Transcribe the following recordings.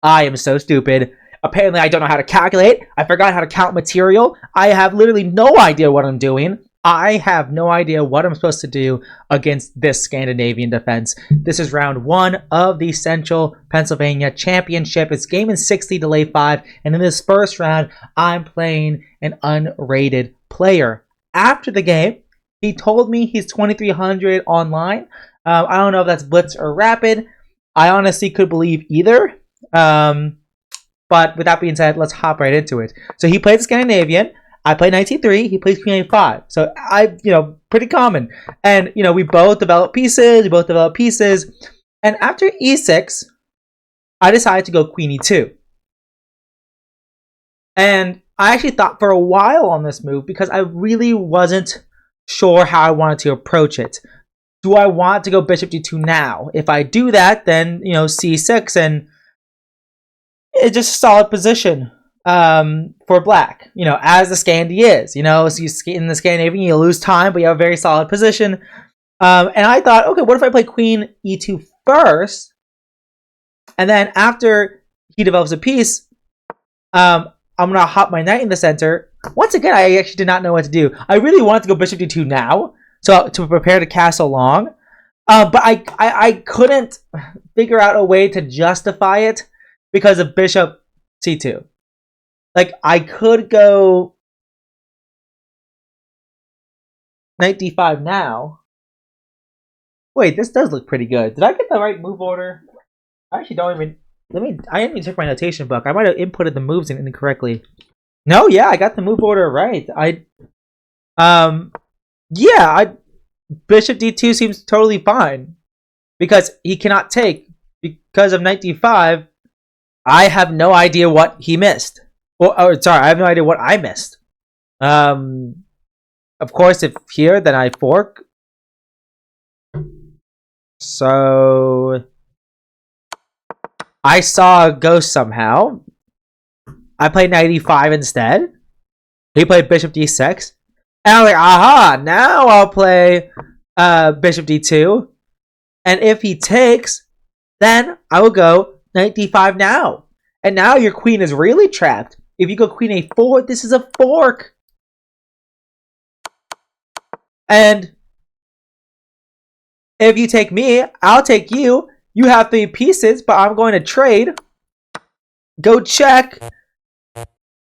I am so stupid. Apparently, I don't know how to calculate. I forgot how to count material. I have literally no idea what I'm doing. I have no idea what I'm supposed to do against this Scandinavian defense. This is round 1 of the Central Pennsylvania Championship. It's game in 60 delay 5. And in this first round, I'm playing an unrated player. After the game, he told me he's 2300 online. I don't know if that's blitz or rapid. I honestly could believe either. But with that being said, let's hop right into it. So he played the Scandinavian. I played 19-3. He plays Queen A5. So pretty common. And we both develop pieces. And after E6, I decided to go Queen E2. And I actually thought for a while on this move because I really wasn't sure how I wanted to approach it. Do I want to go Bishop D2 now? If I do that, then C6, and it's just a solid position for black. As the Scandi is. So in the Scandinavian, you lose time, but you have a very solid position. And I thought, okay, what if I play Queen E2 first, and then after he develops a piece, I'm gonna hop my knight in the center. Once again, I actually did not know what to do. I really wanted to go Bishop D2 now, so to prepare to castle long, but I couldn't figure out a way to justify it because of Bishop C2. Like, I could go Knight D5 now. Wait, this does look pretty good. Did I get the right move order? I actually don't even... I didn't even check my notation book. I might have inputted the moves in incorrectly. No, yeah, I got the move order right. Bishop D2 seems totally fine. Because he cannot take. Because of Knight D5, I have no idea what he missed. I have no idea what I missed. Of course, if here, then I fork. So I saw a ghost somehow. I played Knight E5 instead. He played Bishop D6. And I'm like, aha, now I'll play Bishop D2. And if he takes, then I will go Knight D5 now. And now your queen is really trapped. If you go Queen A4, this is a fork. And if you take me, I'll take you. You have 3 pieces, but I'm going to trade. Go check.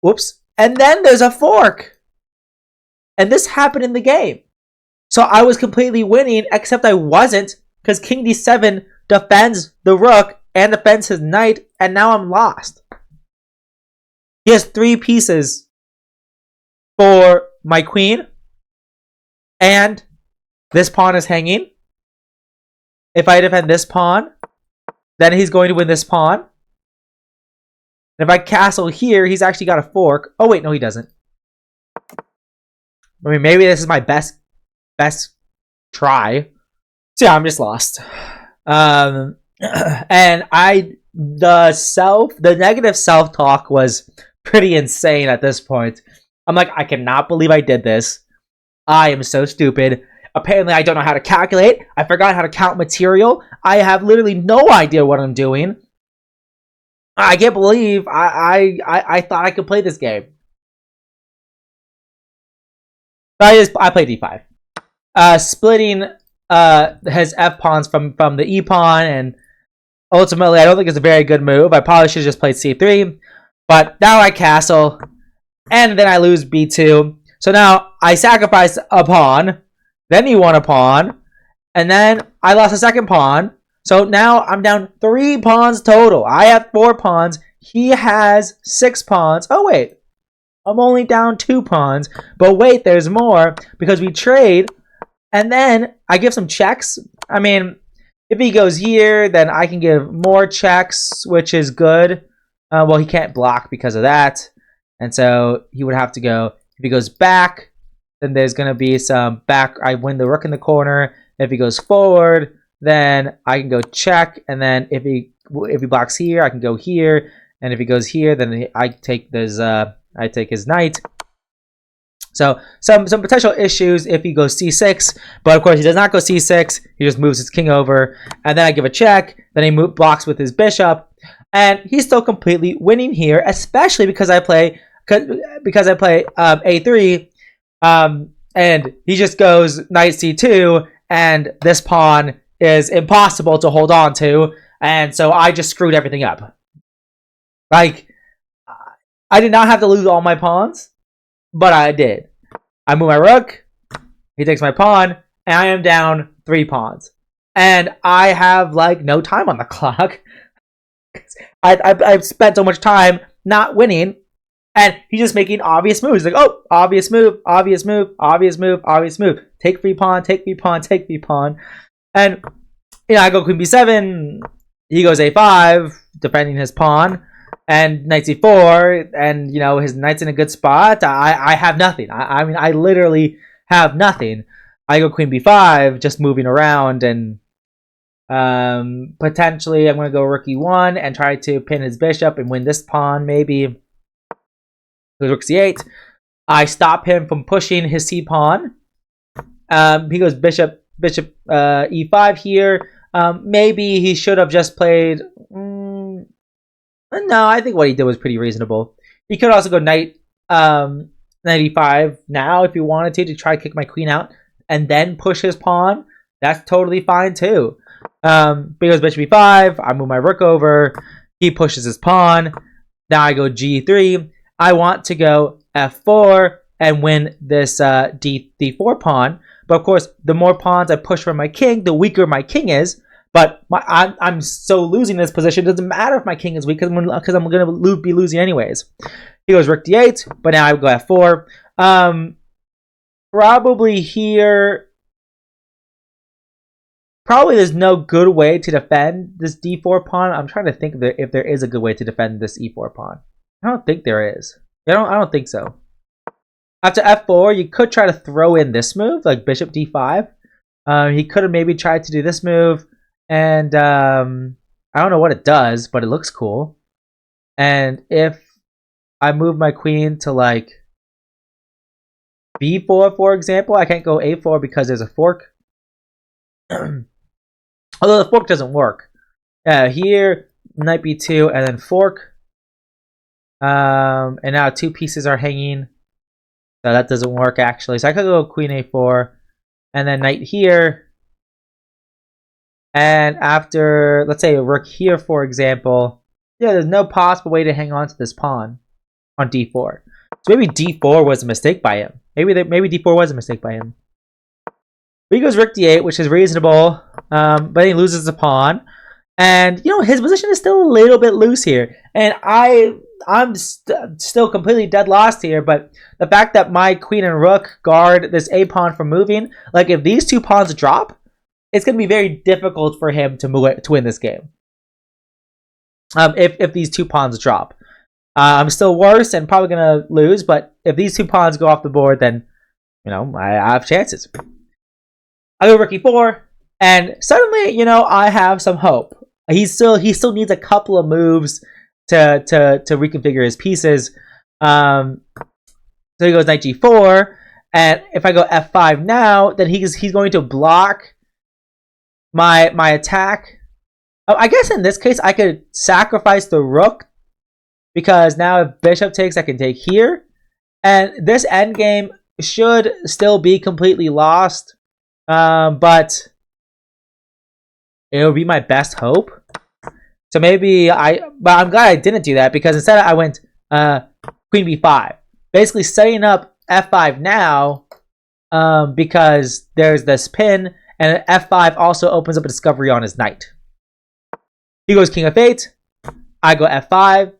Whoops. And then there's a fork. And this happened in the game. So I was completely winning, except I wasn't, because King D7 defends the rook and defends his knight, and now I'm lost. He has 3 pieces for my queen, and this pawn is hanging. If I defend this pawn, then he's going to win this pawn. And if I castle here, he's actually got a fork. Oh wait, no he doesn't. I mean, maybe this is my best try. So yeah, I'm just lost. And the negative self-talk was pretty insane at this point. I'm like, I cannot believe I did this. I am so stupid. Apparently, I don't know how to calculate. I forgot how to count material. I have literally no idea what I'm doing. I can't believe I thought I could play this game. I played D5. Splitting his F pawns from the E pawn, and ultimately, I don't think it's a very good move. I probably should have just played C3. But now I castle, and then I lose B2. So now I sacrifice a pawn. Then he won a pawn. And then I lost a second pawn. So now I'm down 3 pawns total. I have 4 pawns. He has 6 pawns. Oh, wait. I'm only down 2 pawns. But wait, there's more. Because we trade. And then I give some checks. I mean, if he goes here, then I can give more checks, which is good. Well, he can't block because of that. And so he would have to go. If he goes back, then there's going to be some back. I win the rook in the corner. If he goes forward, then I can go check. And then if he blocks here, I can go here. And if he goes here, then I take his knight. So some potential issues if he goes c6, but of course he does not go c6. He just moves his king over, and then I give a check. Then he blocks with his bishop. and he's still completely winning here, especially because I play a3, and he just goes knight c2, and this pawn is impossible to hold on to, and so I just screwed everything up. Like, I did not have to lose all my pawns, but I did. I move my rook, he takes my pawn, and I am down 3 pawns. And I have, like, no time on the clock. I've spent so much time not winning, and he's just making obvious moves. He's like, oh, obvious move, obvious move, obvious move, obvious move. Take free pawn, take free pawn, take free pawn. And, you know, I go queen b7, he goes a5, defending his pawn, and knight c4, and, you know, his knight's in a good spot. I have nothing. I mean, I literally have nothing. I go queen b5, just moving around, and potentially I'm going to go rook e1 and try to pin his bishop and win this pawn, maybe. Goes rook c8. I stop him from pushing his c pawn. He goes bishop e5 here. Maybe he should have just played... no, I think what he did was pretty reasonable. He could also go knight e5 now if he wanted to try to kick my queen out and then push his pawn. That's totally fine too. He goes bishop e5. I move my rook over. He pushes his pawn. Now I go g3. I want to go f4 and win this d4 pawn. But of course, the more pawns I push from my king, the weaker my king is. But I'm so losing this position. It doesn't matter if my king is weak because I'm going to be losing anyways. He goes rook d8, but now I go f4. Probably here... Probably there's no good way to defend this d4 pawn. I'm trying to think if there is a good way to defend this e4 pawn. I don't think there is. I don't think so. After f4, you could try to throw in this move, like bishop d5. He could have maybe tried to do this move, and I don't know what it does, but it looks cool. And if I move my queen to like b4, for example, I can't go a4 because there's a fork. Although the fork doesn't work. Here, knight b2, and then fork. And now 2 pieces are hanging. So that doesn't work actually. So I could go queen a4, and then knight here. And after, let's say a rook here, for example, yeah, there's no possible way to hang on to this pawn on d4. So maybe d4 was a mistake by him. Maybe d4 was a mistake by him. But he goes rook d8, which is reasonable, but he loses the pawn. And, you know, his position is still a little bit loose here. And I'm still completely dead lost here, but the fact that my queen and rook guard this a pawn from moving, like if these 2 pawns drop, it's going to be very difficult for him to win this game. If these 2 pawns drop. I'm still worse and probably going to lose, but if these 2 pawns go off the board, then, you know, I have chances. I go rook e4, and suddenly, you know, I have some hope. He still needs a couple of moves to reconfigure his pieces. So he goes knight g4, and if I go f5 now, then he's going to block my attack. Oh, I guess in this case I could sacrifice the rook, because now if bishop takes, I can take here, and this endgame should still be completely lost. But it would be my best hope. So maybe but I'm glad I didn't do that, because instead I went queen b5, basically setting up f5 now, because there's this pin, and f5 also opens up a discovery on his knight. He goes king f8, I go f5,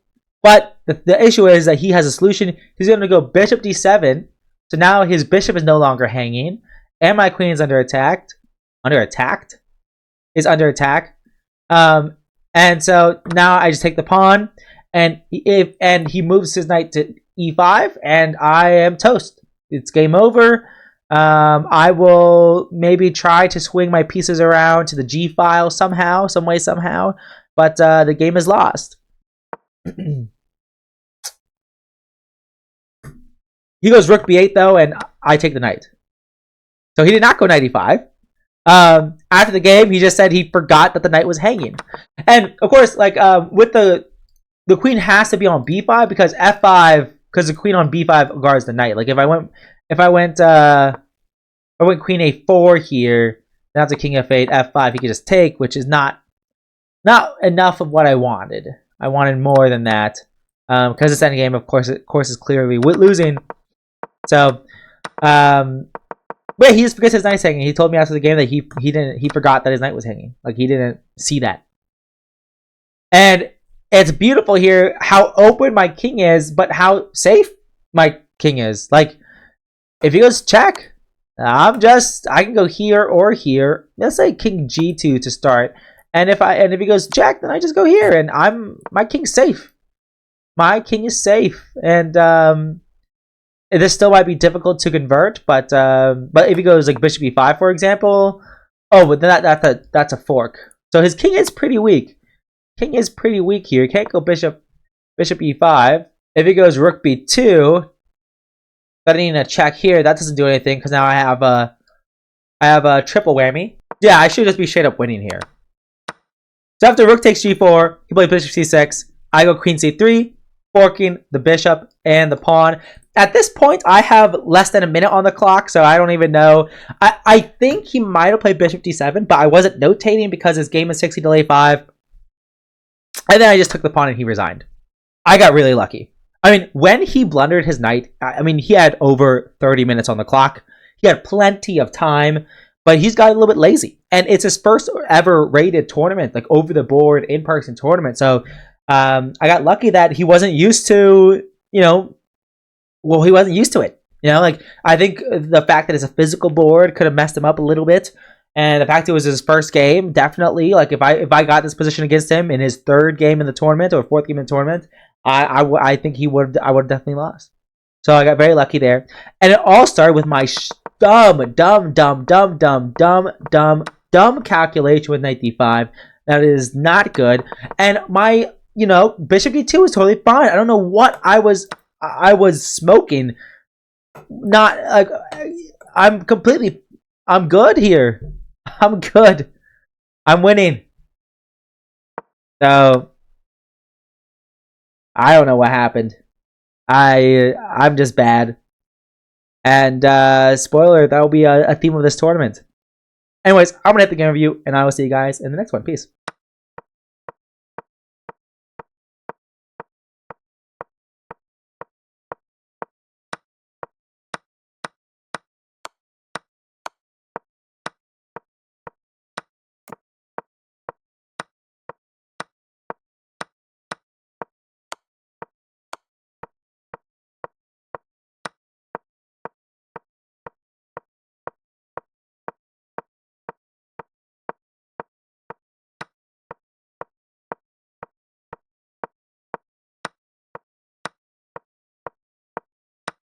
but the issue is that he has a solution. He's going to go bishop d7, so now his bishop is no longer hanging, and my queen is under attack. And so now I just take the pawn, and he moves his knight to e5, and I am toast. It's game over. I will maybe try to swing my pieces around to the g file somehow, somehow, but the game is lost. He goes rook b8 though, and I take the knight. So he did not go knight e5. After the game, he just said he forgot that the knight was hanging. And of course, like with the the queen has to be on b5 because f5, because the queen on b5 guards the knight. Like if I went queen a4 here, then after king f8, f5, he could just take, which is not enough of what I wanted. I wanted more than that. Because this endgame, of course, is clearly losing. So, but he just forgets his knight's hanging. He told me after the game that he forgot that his knight was hanging. Like he didn't see that. And it's beautiful here how open my king is, but how safe my king is. Like if he goes check, I can go here or here. Let's say king g2 to start. And if he goes check, then I just go here, and my king's safe. My king is safe, and this still might be difficult to convert. But if he goes like bishop e5, for example, oh, but that's a fork. So his king is pretty weak. King is pretty weak here. He can't go bishop e5. If he goes rook b2, then I need a check here. That doesn't do anything because now I have a triple whammy. Yeah, I should just be straight up winning here. So after rook takes g4, he plays bishop c6. I go queen c3, forking the bishop and the pawn. At this point, I have less than a minute on the clock, so I don't even know. I think he might have played bishop d7, but I wasn't notating because his game is 60 to a5. And then I just took the pawn and he resigned. I got really lucky. I mean, when he blundered his knight, I mean, he had over 30 minutes on the clock. He had plenty of time, but he's got a little bit lazy. And it's his first ever rated tournament, like over the board, in-person tournament. So I got lucky that he wasn't used to, he wasn't used to it. Like I think the fact that it's a physical board could have messed him up a little bit. And the fact it was his first game, definitely, like if I got this position against him in his third game in the tournament or fourth game in the tournament, I think I would have definitely lost. So I got very lucky there. And it all started with my dumb calculation with knight d5. That is not good. And my, bishop d2 was totally fine. I don't know what I was smoking. Not like I'm good here. I'm good. I'm winning. So I don't know what happened. I'm just bad. And spoiler, that will be a theme of this tournament. Anyways, I'm gonna hit the game review, and I will see you guys in the next one. Peace.